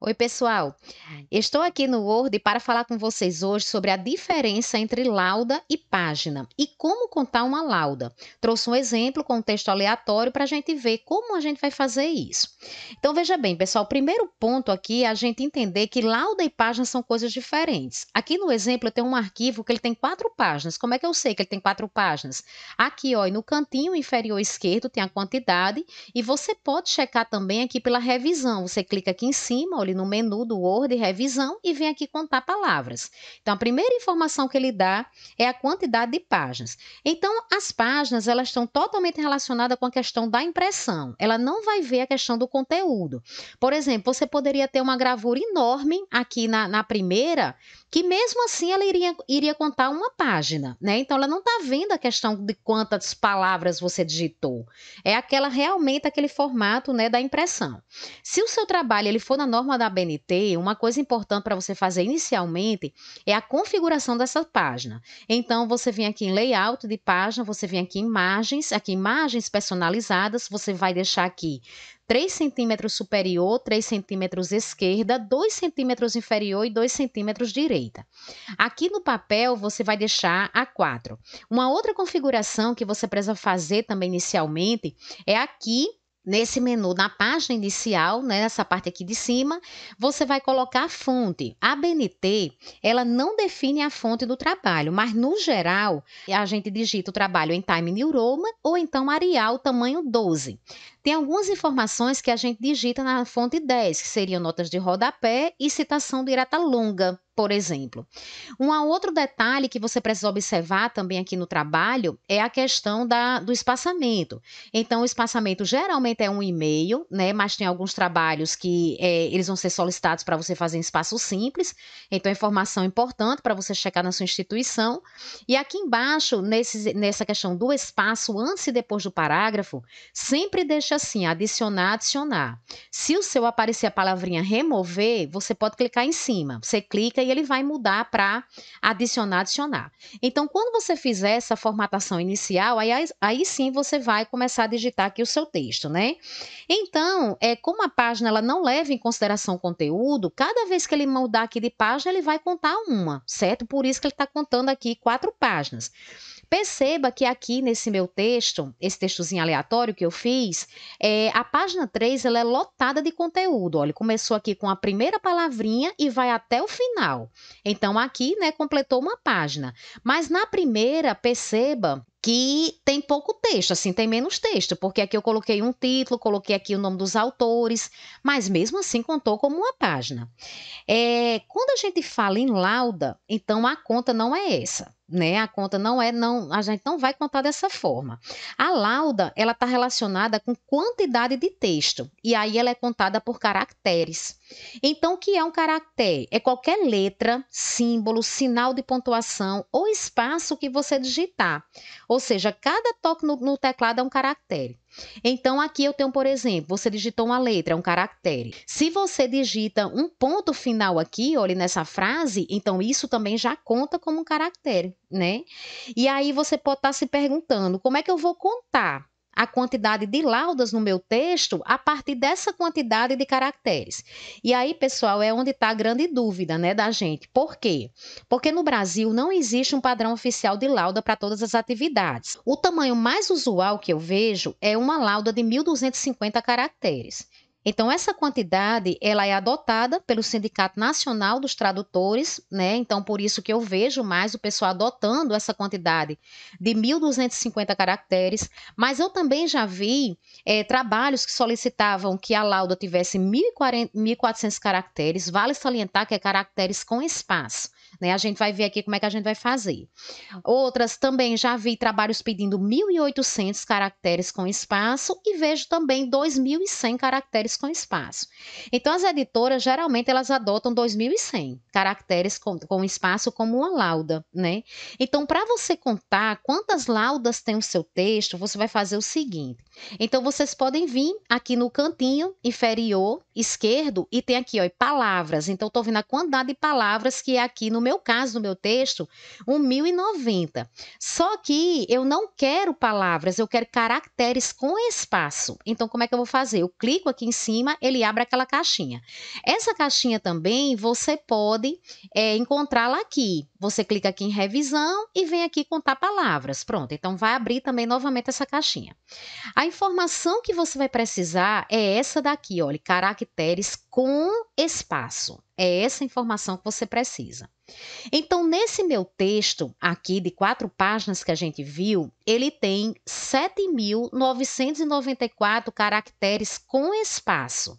Oi, pessoal. Estou aqui no Word para falar com vocês hoje sobre a diferença entre lauda e página e como contar uma lauda. Trouxe um exemplo com um texto aleatório para a gente ver como a gente vai fazer isso. Então, veja bem, pessoal, o primeiro ponto aqui é a gente entender que lauda e página são coisas diferentes. Aqui no exemplo, eu tenho um arquivo que ele tem 4 páginas. Como é que eu sei que ele tem 4 páginas? Aqui, ó, e no cantinho inferior esquerdo tem a quantidade e você pode checar também aqui pela revisão. Você clica aqui em cima, olha no menu do Word, revisão, e vem aqui contar palavras. Então, a primeira informação que ele dá é a quantidade de páginas. Então, as páginas, elas estão totalmente relacionadas com a questão da impressão. Ela não vai ver a questão do conteúdo. Por exemplo, você poderia ter uma gravura enorme aqui na primeira, que mesmo assim ela iria contar uma página, né? Então, ela não está vendo a questão de quantas palavras você digitou. É realmente aquele formato, né, da impressão. Se o seu trabalho ele for na norma da ABNT, uma coisa importante para você fazer inicialmente é a configuração dessa página. Então, você vem aqui em layout de página, você vem aqui em imagens personalizadas, você vai deixar aqui 3 centímetros superior, 3 centímetros esquerda, 2 centímetros inferior e 2 centímetros direita. Aqui no papel, você vai deixar a 4. Uma outra configuração que você precisa fazer também inicialmente é aqui nesse menu, na página inicial, né, nessa parte aqui de cima, você vai colocar a fonte. A ABNT, ela não define a fonte do trabalho, mas no geral, a gente digita o trabalho em Time New Roman ou então Arial tamanho 12. Tem algumas informações que a gente digita na fonte 10, que seriam notas de rodapé e citação direta longa, por exemplo. Um outro detalhe que você precisa observar também aqui no trabalho é a questão do espaçamento. Então, o espaçamento geralmente é 1,5, né? Mas tem alguns trabalhos que eles vão ser solicitados para você fazer em espaço simples. Então, informação importante para você checar na sua instituição. E aqui embaixo, nessa questão do espaço, antes e depois do parágrafo, sempre deixa assim, adicionar, adicionar. Se o seu aparecer a palavrinha remover, você pode clicar em cima. Você clica e ele vai mudar para adicionar, adicionar. Então, quando você fizer essa formatação inicial, aí sim você vai começar a digitar aqui o seu texto, né? Então, como a página ela não leva em consideração o conteúdo, cada vez que ele mudar aqui de página, ele vai contar uma, certo? Por isso que ele está contando aqui 4 páginas. Perceba que aqui nesse meu texto, esse textozinho aleatório que eu fiz, a página 3 ela é lotada de conteúdo. Olha, começou aqui com a primeira palavrinha e vai até o final. Então, aqui, né, completou uma página. Mas na primeira, perceba que tem pouco texto, assim, tem menos texto, porque aqui eu coloquei um título, coloquei aqui o nome dos autores, mas mesmo assim contou como uma página. Quando a gente fala em lauda, então a conta não é essa, né? A conta não é, não, a gente não vai contar dessa forma. A lauda, ela está relacionada com quantidade de texto, e aí ela é contada por caracteres. Então, o que é um caractere? É qualquer letra, símbolo, sinal de pontuação ou espaço que você digitar. Ou seja, cada toque no teclado é um caractere. Então, aqui eu tenho, por exemplo, você digitou uma letra, é um caractere. Se você digita um ponto final aqui, olha nessa frase, então isso também já conta como um caractere, né? E aí você pode estar se perguntando, como é que eu vou contar a quantidade de laudas no meu texto a partir dessa quantidade de caracteres? E aí, pessoal, é onde está a grande dúvida, né, da gente. Por quê? Porque no Brasil não existe um padrão oficial de lauda para todas as atividades. O tamanho mais usual que eu vejo é uma lauda de 1.250 caracteres. Então, essa quantidade, ela é adotada pelo Sindicato Nacional dos Tradutores, né? Então, por isso que eu vejo mais o pessoal adotando essa quantidade de 1.250 caracteres, mas eu também já vi trabalhos que solicitavam que a lauda tivesse 1.400 caracteres, vale salientar que é caracteres com espaço, né? A gente vai ver aqui como é que a gente vai fazer. Outras também já vi trabalhos pedindo 1.800 caracteres com espaço e vejo também 2.100 caracteres com espaço. Então, as editoras, geralmente, elas adotam 2.100 caracteres com espaço como uma lauda, né? Então, para você contar quantas laudas tem o seu texto, você vai fazer o seguinte. Então, vocês podem vir aqui no cantinho inferior esquerdo e tem aqui, ó, palavras. Então, estou vendo a quantidade de palavras que é aqui, no meu caso, no meu texto, 1090. Só que eu não quero palavras, eu quero caracteres com espaço. Então, como é que eu vou fazer? Eu clico aqui em cima, ele abre aquela caixinha. Essa caixinha também você pode encontrá-la aqui. Você clica aqui em revisão e vem aqui contar palavras. Pronto, então vai abrir também novamente essa caixinha. A informação que você vai precisar é essa daqui, olha, caracteres com espaço. É essa informação que você precisa. Então, nesse meu texto aqui de 4 páginas que a gente viu, ele tem 7.994 caracteres com espaço.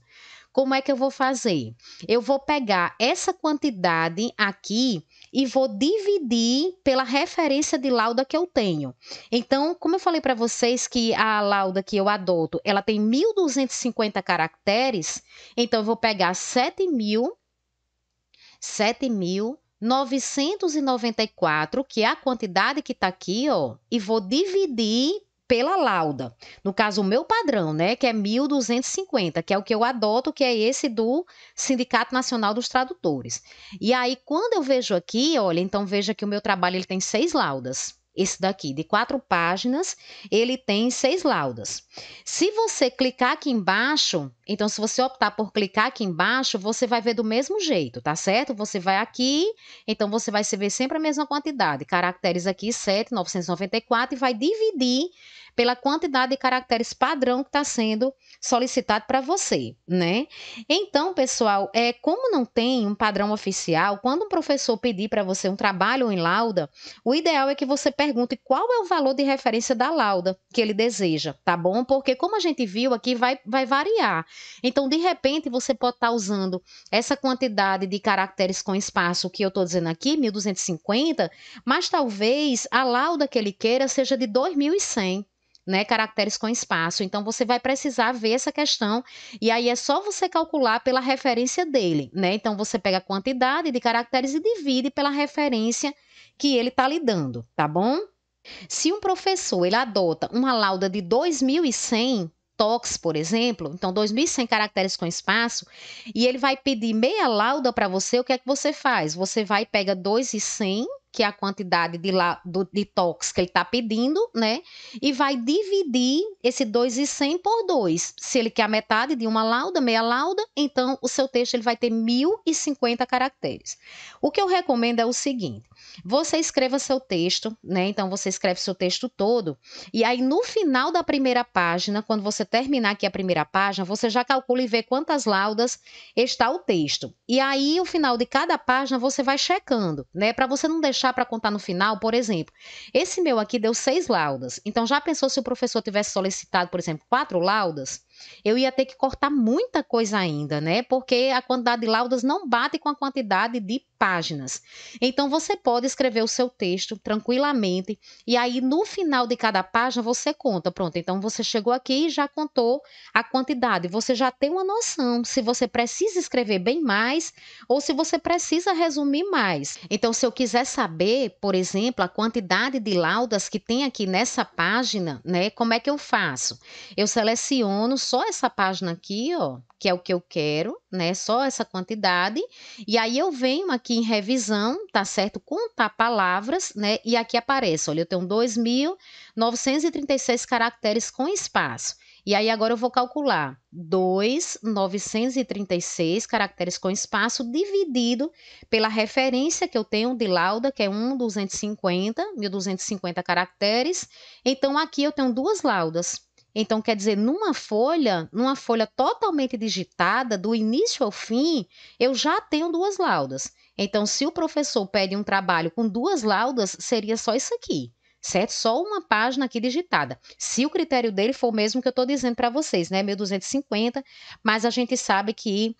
Como é que eu vou fazer? Eu vou pegar essa quantidade aqui e vou dividir pela referência de lauda que eu tenho. Então, como eu falei para vocês que a lauda que eu adoto, ela tem 1.250 caracteres, então eu vou pegar 7.994, que é a quantidade que está aqui, ó, e vou dividir pela lauda. No caso, o meu padrão, né, que é 1.250, que é o que eu adoto, que é esse do Sindicato Nacional dos Tradutores. E aí, quando eu vejo aqui, olha, então veja que o meu trabalho ele tem 6 laudas. Esse daqui, de 4 páginas, ele tem 6 laudas. Se você clicar aqui embaixo, então se você optar por clicar aqui embaixo, você vai ver do mesmo jeito, tá certo? Você vai aqui, então você vai ver sempre a mesma quantidade. Caracteres aqui, 7.994, e vai dividir pela quantidade de caracteres padrão que está sendo solicitado para você, né? Então, pessoal, como não tem um padrão oficial, quando um professor pedir para você um trabalho em lauda, o ideal é que você pergunte qual é o valor de referência da lauda que ele deseja, tá bom? Porque como a gente viu aqui, vai variar. Então, de repente, você pode estar usando essa quantidade de caracteres com espaço que eu estou dizendo aqui, 1.250, mas talvez a lauda que ele queira seja de 2.100. Né, caracteres com espaço. Então, você vai precisar ver essa questão e aí é só você calcular pela referência dele, né? Então, você pega a quantidade de caracteres e divide pela referência que ele está lhe dando, tá bom? Se um professor ele adota uma lauda de 2.100 toques, por exemplo, então 2.100 caracteres com espaço, e ele vai pedir meia lauda para você, o que é que você faz? Você vai pega 2.100, que é a quantidade de toques que ele está pedindo, né? E vai dividir esse 2.100 por 2. Se ele quer a metade de uma lauda, meia lauda, então o seu texto ele vai ter 1.050 caracteres. O que eu recomendo é o seguinte: você escreva seu texto, né? Então você escreve seu texto todo, e aí no final da primeira página, quando você terminar aqui a primeira página, você já calcula e vê quantas laudas está o texto. E aí, o final de cada página, você vai checando, né? Para você não deixar para contar no final, por exemplo, esse meu aqui deu 6 laudas. Então, já pensou se o professor tivesse solicitado, por exemplo, 4 laudas? Eu ia ter que cortar muita coisa ainda, né? Porque a quantidade de laudas não bate com a quantidade de páginas. Então, você pode escrever o seu texto tranquilamente e aí, no final de cada página, você conta. Pronto, então você chegou aqui e já contou a quantidade. Você já tem uma noção se você precisa escrever bem mais ou se você precisa resumir mais. Então, se eu quiser saber, por exemplo, a quantidade de laudas que tem aqui nessa página, né? Como é que eu faço? Eu seleciono só essa página aqui, ó, que é o que eu quero, né? Só essa quantidade. E aí eu venho aqui em revisão, tá certo? Contar palavras, né? E aqui aparece, olha, eu tenho 2.936 caracteres com espaço. E aí agora eu vou calcular 2.936 caracteres com espaço dividido pela referência que eu tenho de lauda, que é 1.250 caracteres. Então aqui eu tenho 2 laudas. Então, quer dizer, numa folha totalmente digitada, do início ao fim, eu já tenho 2 laudas. Então, se o professor pede um trabalho com 2 laudas, seria só isso aqui, certo? Só uma página aqui digitada. Se o critério dele for o mesmo que eu estou dizendo para vocês, né? 1.250, mas a gente sabe que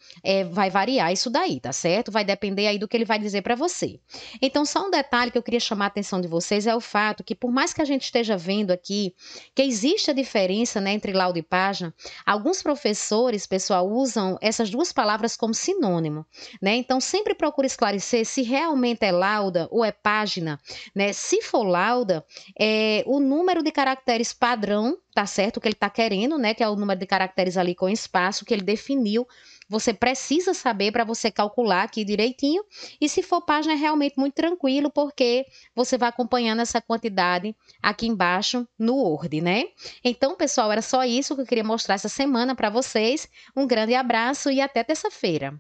vai variar isso daí, tá certo? Vai depender aí do que ele vai dizer para você. Então, só um detalhe que eu queria chamar a atenção de vocês é o fato que, por mais que a gente esteja vendo aqui que existe a diferença, né, entre lauda e página, alguns professores, pessoal, usam essas 2 palavras como sinônimo, né? Então, sempre procure esclarecer se realmente é lauda ou é página, né? Se for lauda, o número de caracteres padrão, tá certo? Que ele está querendo, né? Que é o número de caracteres ali com espaço que ele definiu. Você precisa saber para você calcular aqui direitinho. E se for página, é realmente muito tranquilo, porque você vai acompanhando essa quantidade aqui embaixo no Word, né? Então, pessoal, era só isso que eu queria mostrar essa semana para vocês. Um grande abraço e até terça-feira.